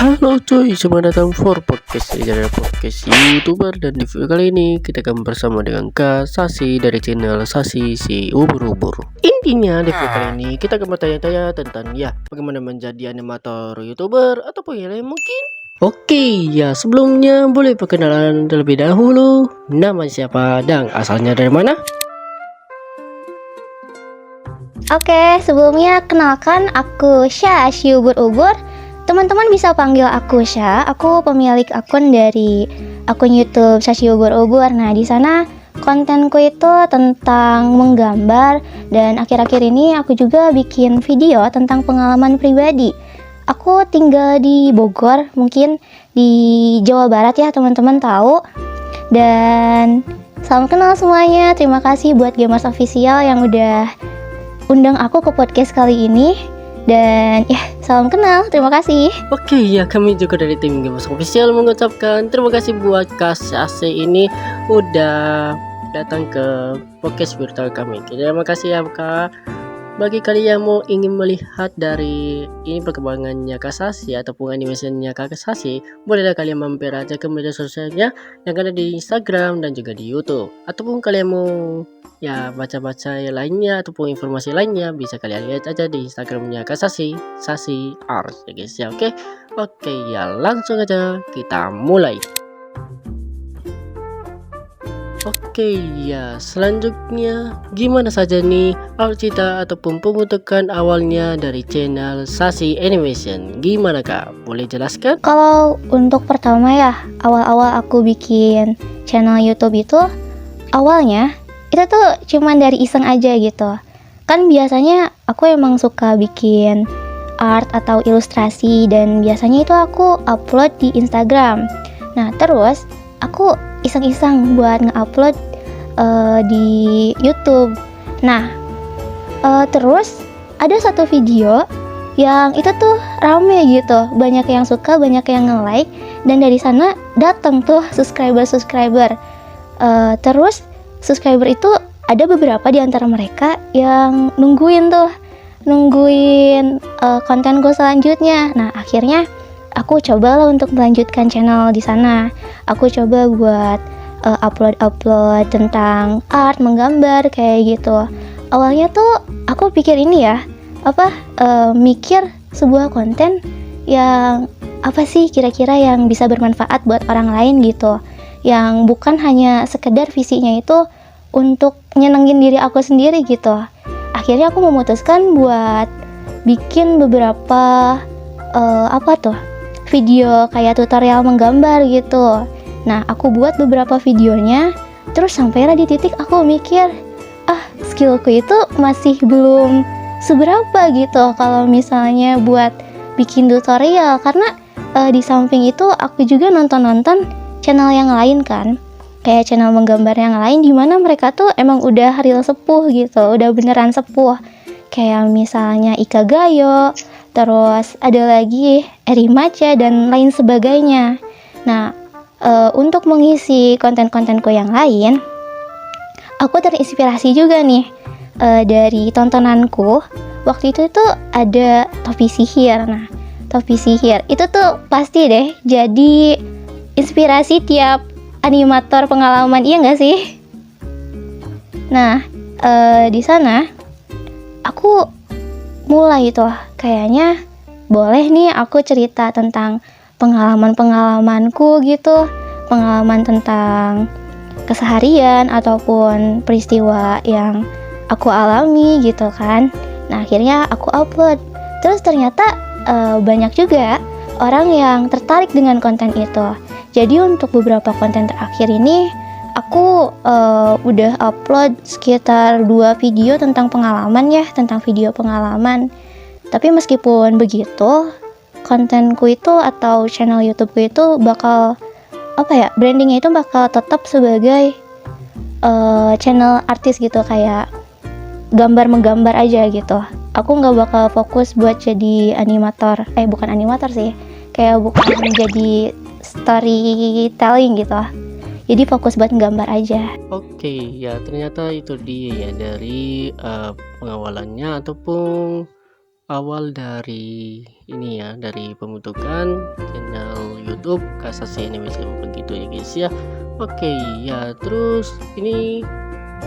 Halo cuy, selamat datang for podcast dari podcast YouTuber, dan di video kali ini kita akan bersama dengan Kak Sasi dari channel Sasi si ubur-ubur. Intinya di video kali ini kita akan bertanya-tanya tentang bagaimana menjadi animator YouTuber ataupun yang lain mungkin. Oke, sebelumnya boleh perkenalan terlebih dahulu. Nama siapa dan asalnya dari mana? Oke, sebelumnya kenalkan aku Syah si ubur-ubur. Teman-teman bisa panggil aku Syah. Aku pemilik akun dari akun YouTube Syah si ubur-ubur. Nah, di sana kontenku itu tentang menggambar, dan akhir-akhir ini aku juga bikin video tentang pengalaman pribadi. Aku tinggal di Bogor, mungkin di Jawa Barat ya teman-teman tahu. Dan salam kenal semuanya. Terima kasih buat Gamers Official yang udah undang aku ke podcast kali ini. Dan salam kenal, terima kasih. Oke, kami juga dari tim Gamers Official mengucapkan terima kasih buat Kak Sasi ini udah datang ke podcast virtual kami. Terima kasih ya Kak. Bagi kalian yang mau ingin melihat dari ini perkembangannya Kak Sasi ataupun animasinya Kak Sasi, bolehlah kalian mampir aja ke media sosialnya yang ada di Instagram dan juga di YouTube. Ataupun kalian mau baca-baca yang lainnya ataupun informasi lainnya, bisa kalian lihat aja di Instagramnya Kak Sasi, Sasi Art ya guys ya. Oke, langsung aja kita mulai. Oke, selanjutnya gimana saja nih alcita ataupun pembentukan awalnya dari channel Sasi Animation? Gimana Kak? Boleh jelaskan? Kalau untuk pertama awal-awal aku bikin channel YouTube itu, awalnya itu tuh cuman dari iseng aja gitu. Kan biasanya aku emang suka bikin art atau ilustrasi, dan biasanya itu aku upload di Instagram. Nah, terus aku iseng-iseng buat nge-upload di YouTube. Nah, terus ada satu video yang itu tuh rame gitu, banyak yang suka, banyak yang nge-like, dan dari sana datang tuh subscriber. Terus subscriber itu ada beberapa di antara mereka yang nungguin kontenku selanjutnya. Nah, akhirnya aku cobalah untuk melanjutkan channel di sana. Aku coba buat upload tentang art, menggambar kayak gitu. Awalnya tuh aku pikir ini mikir sebuah konten yang apa sih kira-kira yang bisa bermanfaat buat orang lain gitu. Yang bukan hanya sekedar visinya itu untuk nyenengin diri aku sendiri gitu. Akhirnya aku memutuskan buat bikin beberapa video kayak tutorial menggambar gitu. Nah, aku buat beberapa videonya, terus sampailah di titik aku mikir, skillku itu masih belum seberapa gitu kalau misalnya buat bikin tutorial, karena di samping itu aku juga nonton channel yang lain kan, kayak channel menggambar yang lain dimana mereka tuh emang udah real sepuh gitu, udah beneran sepuh, kayak misalnya Ika Gayo, terus ada lagi Eri Maca dan lain sebagainya. Nah, untuk mengisi konten-kontenku yang lain, aku terinspirasi juga nih dari tontonanku. Waktu itu tuh ada Topi Sihir. Nah, Topi Sihir itu tuh pasti deh jadi inspirasi tiap animator pengalaman, iya nggak sih? Nah, di sana aku mulai tuh kayaknya boleh nih aku cerita tentang pengalamanku gitu, pengalaman tentang keseharian ataupun peristiwa yang aku alami gitu kan. Nah, akhirnya aku upload. Terus ternyata banyak juga orang yang tertarik dengan konten itu. Jadi untuk beberapa konten terakhir ini aku udah upload sekitar 2 video tentang pengalaman tentang video pengalaman. Tapi meskipun begitu, kontenku itu atau channel YouTubeku itu bakal brandingnya itu bakal tetap sebagai channel artis gitu, kayak menggambar aja gitu. Aku nggak bakal fokus buat jadi animator, bukan animator sih, kayak bukan jadi storytelling gitu. Jadi fokus buat gambar aja. Oke, ternyata itu dia dari pengawalannya ataupun awal dari ini ya, dari pembentukan channel YouTube Kasasi Animation begitu ya guys ya. Oke ya, terus ini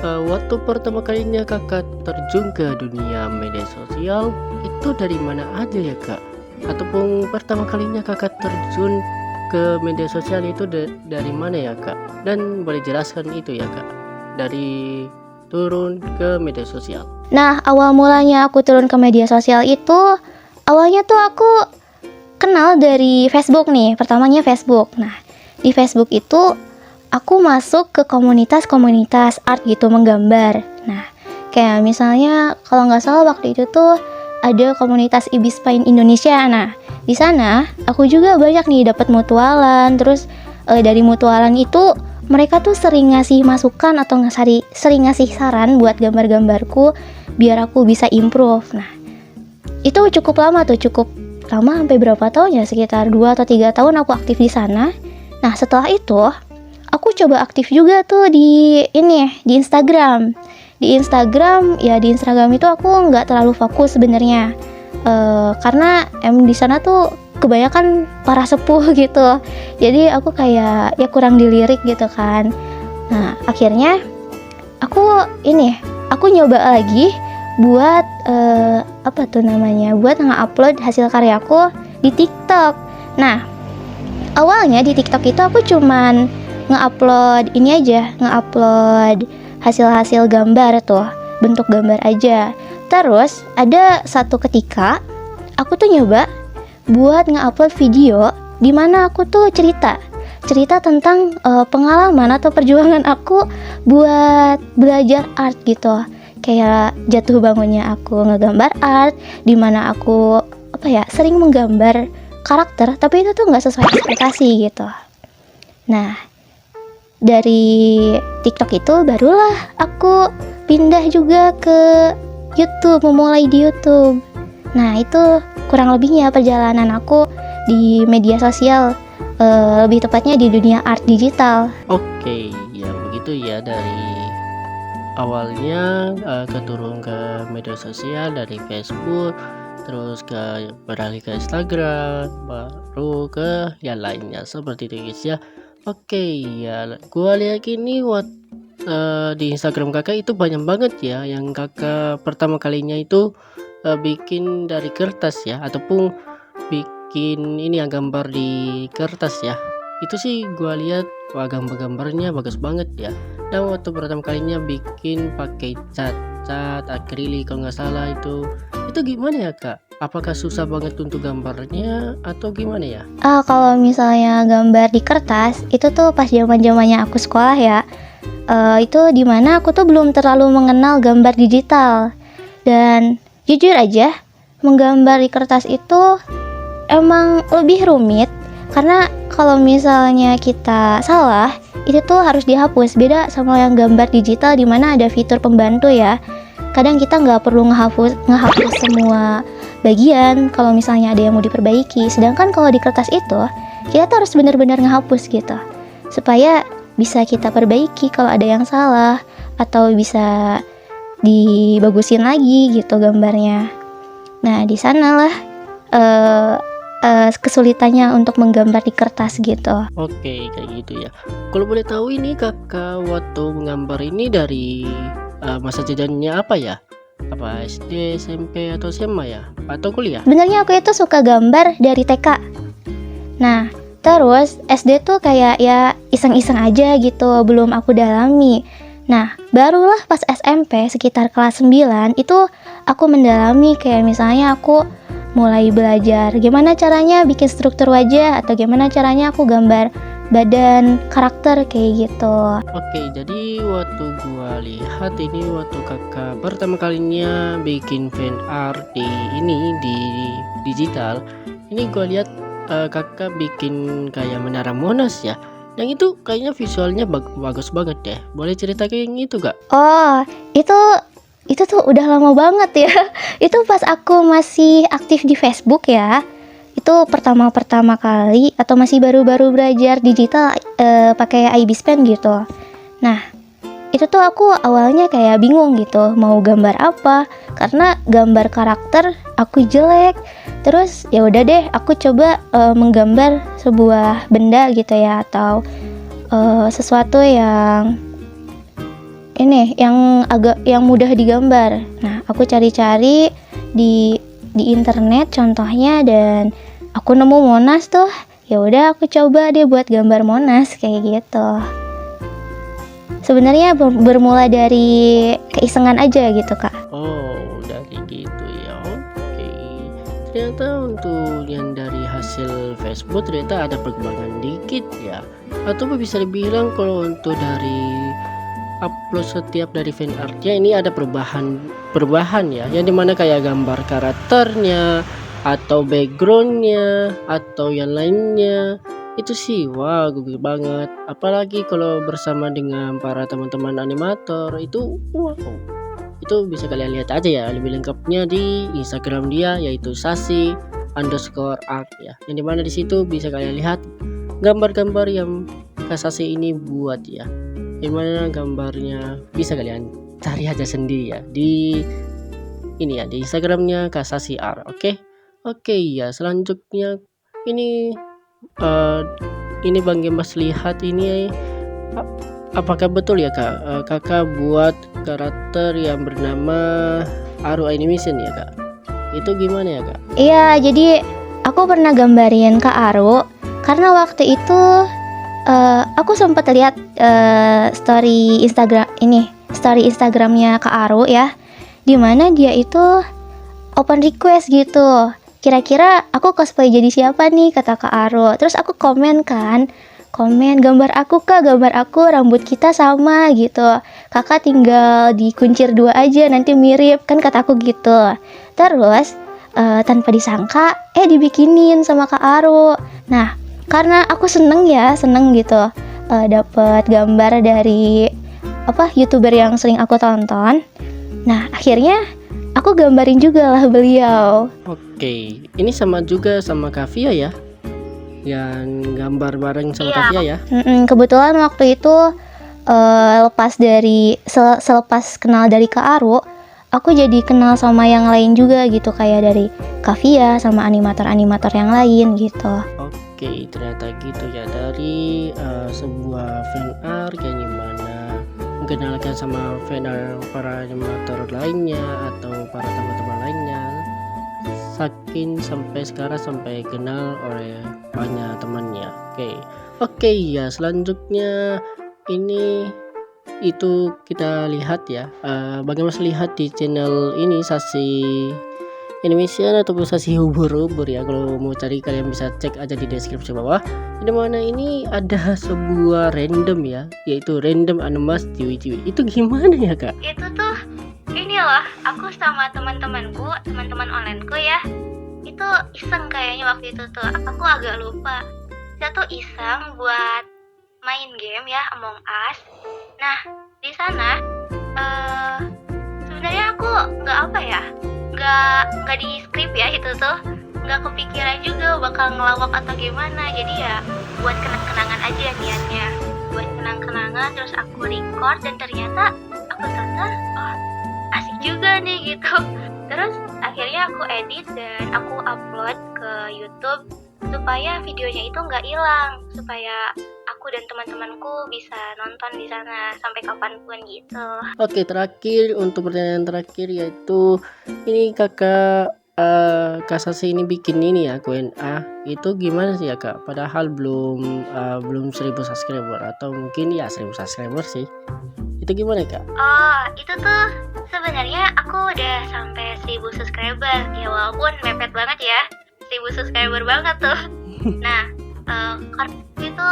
waktu pertama kalinya kakak terjun ke dunia media sosial itu dari mana aja ya kak? Ataupun pertama kalinya kakak terjun ke media sosial itu dari mana ya kak? Dan boleh jelaskan itu ya kak, dari turun ke media sosial. Nah, awal mulanya aku turun ke media sosial itu, awalnya tuh aku kenal dari Facebook nih, pertamanya Facebook. Nah, di Facebook itu aku masuk ke komunitas-komunitas art gitu, menggambar. Nah, kayak misalnya kalau nggak salah waktu itu tuh ada komunitas Ibis Paint Indonesia. Nah, di sana aku juga banyak nih dapat mutualan. Terus dari mutualan itu mereka tuh sering ngasih masukan atau sering ngasih saran buat gambar-gambarku biar aku bisa improve. Nah, itu cukup lama sampai berapa tahun ya, sekitar 2 atau 3 tahun aku aktif di sana. Nah, setelah itu aku coba aktif juga tuh di Instagram. Di Instagram itu aku nggak terlalu fokus sebenarnya, karena di sana tuh kebanyakan para sepuh gitu. Jadi aku kayak ya kurang dilirik gitu kan. Nah, akhirnya aku nyoba lagi buat buat nge-upload hasil karyaku di TikTok. Nah, awalnya di TikTok itu aku cuman nge-upload hasil-hasil gambar tuh, bentuk gambar aja. Terus ada satu ketika aku tuh nyoba buat nge-upload video di mana aku tuh cerita tentang pengalaman atau perjuangan aku buat belajar art gitu. Kayak jatuh bangunnya aku ngegambar art, di mana aku sering menggambar karakter tapi itu tuh nggak sesuai ekspektasi gitu. Nah, dari TikTok itu barulah aku pindah juga ke YouTube, memulai di YouTube. Nah, itu kurang lebihnya perjalanan aku di media sosial, lebih tepatnya di dunia art digital. Oke, ya begitu ya, dari awalnya keturun ke media sosial dari Facebook, terus beralih ke Instagram, baru ke yang lainnya seperti itu guys ya. Oke ya, gua lihat ini di Instagram kakak itu banyak banget ya yang kakak pertama kalinya itu bikin dari kertas ya, ataupun bikin ini yang gambar di kertas ya. Itu sih gua lihat wah, gambar-gambarnya bagus banget ya. Dan waktu pertama kalinya bikin pakai cat akrilik kalau nggak salah, itu gimana ya kak? Apakah susah banget untuk gambarnya atau gimana ya? Kalau misalnya gambar di kertas itu tuh pas zamannya aku sekolah ya. Itu dimana aku tuh belum terlalu mengenal gambar digital. Dan jujur aja, menggambar di kertas itu emang lebih rumit, karena kalau misalnya kita salah itu tuh harus dihapus. Beda sama yang gambar digital dimana ada fitur pembantu ya. Kadang kita nggak perlu ngehapus semua bagian kalau misalnya ada yang mau diperbaiki. Sedangkan kalau di kertas itu kita tuh harus benar-benar ngehapus gitu, supaya bisa kita perbaiki kalau ada yang salah, atau bisa dibagusin lagi gitu gambarnya. Nah, di sanalah kesulitannya untuk menggambar di kertas gitu. Oke, kayak gitu ya. Kalau boleh tahu ini kakak waktu menggambar ini dari masa jajannya apa ya? Apa SD, SMP, atau SMA ya? Atau kuliah? Sebenarnya aku itu suka gambar dari TK. Nah, terus SD tuh kayak ya iseng-iseng aja gitu, belum aku dalami. Nah, barulah pas SMP sekitar kelas 9 itu aku mendalami, kayak misalnya aku mulai belajar gimana caranya bikin struktur wajah, atau gimana caranya aku gambar badan karakter kayak gitu. Oke, jadi waktu gua lihat ini waktu kakak pertama kalinya bikin fan art di digital, ini gua lihat kakak bikin kayak Menara Monas ya. Yang itu kayaknya visualnya bagus banget deh. Boleh cerita kayak gitu gak? Oh, itu tuh udah lama banget ya. Itu pas aku masih aktif di Facebook ya. Itu pertama kali, atau masih baru-baru belajar digital pakai Ibis Pen gitu. Nah, itu tuh aku awalnya kayak bingung gitu mau gambar apa, karena gambar karakter aku jelek. Terus ya udah deh, aku coba menggambar sebuah benda gitu ya, atau sesuatu yang yang mudah digambar. Nah, aku cari-cari di internet contohnya, dan aku nemu Monas tuh. Ya udah, aku coba deh buat gambar Monas kayak gitu. Sebenarnya bermula dari keisengan aja gitu, Kak. Oh, dari gitu ya. Oke. Ternyata untuk yang dari hasil Facebook ternyata ada perkembangan dikit ya. Atau bisa dibilang kalau untuk dari upload setiap dari fan artnya ini ada perubahan ya, yang dimana kayak gambar karakternya atau backgroundnya atau yang lainnya itu sih wah gue banget. Apalagi kalau bersama dengan para teman-teman animator itu wow, itu bisa kalian lihat aja ya lebih lengkapnya di Instagram dia, yaitu sasi_art ya, yang dimana di situ bisa kalian lihat gambar-gambar yang Kak Sasi ini buat ya, gimana gambarnya bisa kalian cari aja sendiri ya di ini ya, di Instagramnya Kak Sasi Art. Oke ya, selanjutnya ini Bang Gemas lihat ini apakah betul ya Kak, Kakak buat karakter yang bernama Aru Animation ya Kak? Itu gimana ya Kak? Iya, jadi aku pernah gambarin Kak Aru karena waktu itu aku sempat lihat story Instagramnya Kak Aru ya, dimana dia itu open request gitu. Kira-kira aku cosplay jadi siapa nih, kata Kak Aru. Terus aku komen gambar aku Kak, gambar aku, rambut kita sama gitu. Kakak tinggal dikuncir 2 aja nanti mirip kan, kata aku gitu. Terus tanpa disangka dibikinin sama Kak Aru. Nah, karena aku seneng gitu dapat gambar dari YouTuber yang sering aku tonton. Nah, akhirnya aku gambarin juga lah beliau. Oke, ini sama juga sama Kavia ya, yang gambar bareng sama Kavia ya. Kebetulan waktu itu selepas kenal dari Kak Aru, aku jadi kenal sama yang lain juga gitu, kayak dari Kavia sama animator-animator yang lain gitu. Oke, ternyata gitu ya, dari sebuah fan art yang dimana mengenalkan sama fan art para animator lainnya atau para teman-teman lainnya, saking sampai sekarang sampai kenal oleh banyak temannya. Oke ya, selanjutnya ini itu kita lihat ya, bagaimana lihat di channel ini Sasi Animation ataupun Sasi Ubur-Ubur ya. Kalau mau cari kalian bisa cek aja di deskripsi bawah, dimana ini ada sebuah random ya, yaitu random animas ciwi-ciwi. Itu gimana ya Kak? Itu tuh ini loh, aku sama teman-temanku, teman-teman onlineku ya, itu iseng kayaknya waktu itu tuh, aku agak lupa. Kita tuh iseng buat main game ya, Among Us. Nah, di sana sebenarnya aku nggak di script ya, itu tuh nggak kepikiran juga bakal ngelawak atau gimana. Jadi ya buat kenang-kenangan aja niatnya, buat kenang-kenangan. Terus aku record dan ternyata aku tonton, oh asik juga nih gitu. Terus akhirnya aku edit dan aku upload ke YouTube supaya videonya itu nggak hilang, supaya aku dan teman-temanku bisa nonton di sana sampai kapanpun gitu. Oke, terakhir untuk pertanyaan terakhir, yaitu ini Kak Sasi ini bikin ini ya Q&A, itu gimana sih ya Kak? Padahal belum 1000 subscriber, atau mungkin ya 1000 subscriber sih. Itu gimana Kak? Oh, itu tuh sebenarnya aku udah sampai 1000 subscriber ya, walaupun mepet banget ya, 1000 subscriber banget tuh. Nah, karena itu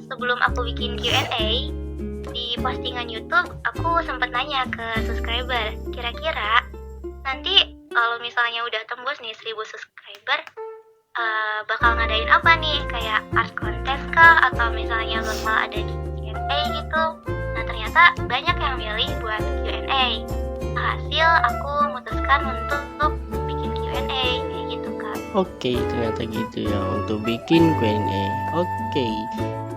sebelum aku bikin Q&A di postingan YouTube, aku sempat nanya ke subscriber, kira-kira nanti kalau misalnya udah tembus nih 1000 subscriber, bakal ngadain apa nih, kayak art contest kah, atau misalnya bakal ada Q&A gitu. Nah, ternyata banyak yang milih buat Q&A. Hasil aku memutuskan untuk bikin Q&A kayak gitu Kak. Oke, ternyata gitu ya untuk bikin Q&A. Oke,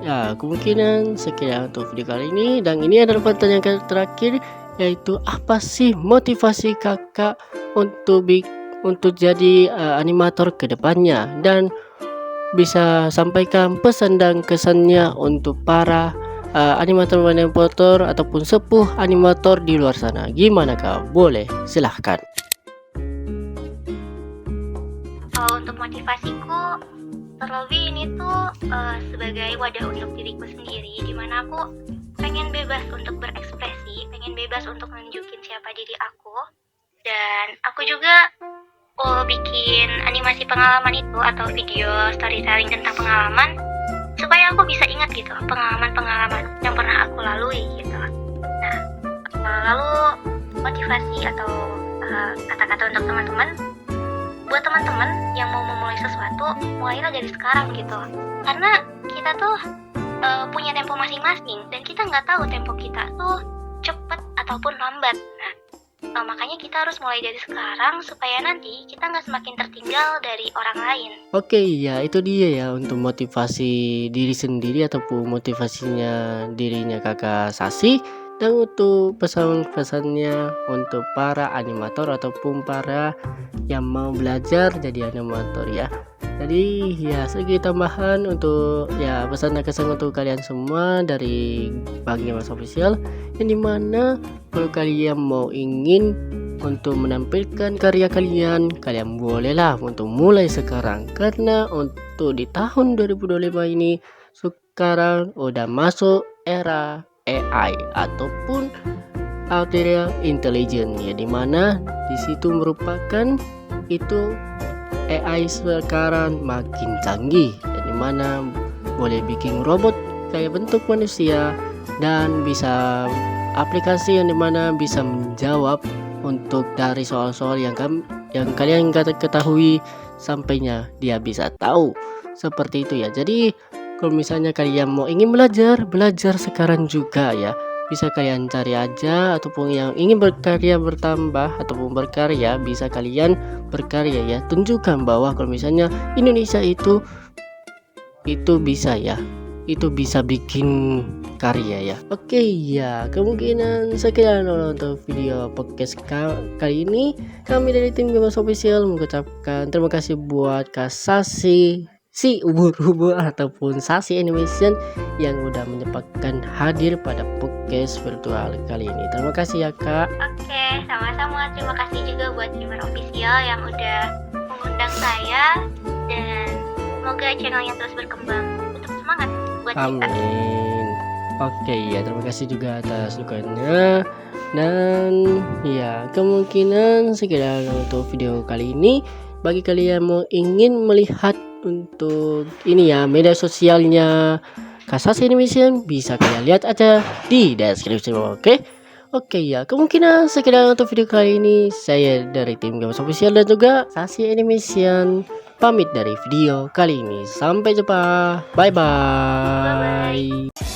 Ya, kemungkinan sekian untuk video kali ini, dan ini adalah pertanyaan terakhir, yaitu apa sih motivasi kakak untuk jadi animator ke depannya, dan bisa sampaikan pesan dan kesannya untuk para animator ataupun sepuh animator di luar sana. Gimana kak? Boleh, silahkan. Kalau untuk motivasiku, terlebih ini tuh sebagai wadah untuk diriku sendiri, dimana aku pengen bebas untuk berekspresi, pengen bebas untuk nunjukin siapa diri aku, dan aku juga bikin animasi pengalaman itu atau video storytelling tentang pengalaman, supaya aku bisa ingat gitu pengalaman-pengalaman yang pernah aku lalui gitu. Nah, lalu motivasi atau kata-kata untuk teman-teman, buat teman-teman yang mau memulai sesuatu, mulailah dari sekarang gitu. Karena kita tuh punya tempo masing-masing, dan kita nggak tahu tempo kita tuh cepet ataupun lambat. Nah, makanya kita harus mulai dari sekarang supaya nanti kita nggak semakin tertinggal dari orang lain. Oke, ya itu dia ya untuk motivasi diri sendiri ataupun motivasinya dirinya kakak Sasi, dan untuk pesan-pesannya untuk para animator ataupun para yang mau belajar jadi animator ya. Jadi ya sedikit tambahan untuk ya pesan dan kesan untuk kalian semua dari Bagi Mas Official, yang dimana kalau kalian mau ingin untuk menampilkan karya kalian bolehlah untuk mulai sekarang, karena untuk di tahun 2025 ini sekarang udah masuk era AI ataupun artificial intelligence ya, dimana disitu merupakan itu AI sekarang makin canggih, dan dimana boleh bikin robot kayak bentuk manusia, dan bisa aplikasi yang dimana bisa menjawab untuk dari soal-soal yang kalian nggak ketahui, sampainya dia bisa tahu seperti itu ya. Jadi kalau misalnya kalian mau ingin belajar sekarang juga ya, bisa kalian cari aja, ataupun yang ingin berkarya bertambah ataupun berkarya, bisa kalian berkarya ya, tunjukkan bahwa kalau misalnya Indonesia itu bisa ya, itu bisa bikin karya ya. Oke ya, kemungkinan sekian untuk video podcast kali ini. Kami dari tim Gamas Official mengucapkan terima kasih buat Kak Sasi, si ubur-ubur ataupun Sasi Animation yang udah menyempatkan hadir pada podcast virtual kali ini. Terima kasih ya kak. Oke, sama-sama. Terima kasih juga buat Gamer Official yang udah mengundang saya, dan semoga channelnya terus berkembang. Tetap semangat buat kita. Amin. Oke ya, terima kasih juga atas dukungannya. Dan ya, kemungkinan sekian untuk video kali ini. Bagi kalian mau ingin melihat untuk ini ya media sosialnya Kak Sasi Animation, bisa kalian lihat aja di deskripsi bawah. Oke ya, kemungkinan sekian untuk video kali ini. Saya dari tim Gamas Official dan juga Sasi Animation pamit dari video kali ini. Sampai jumpa. Bye bye.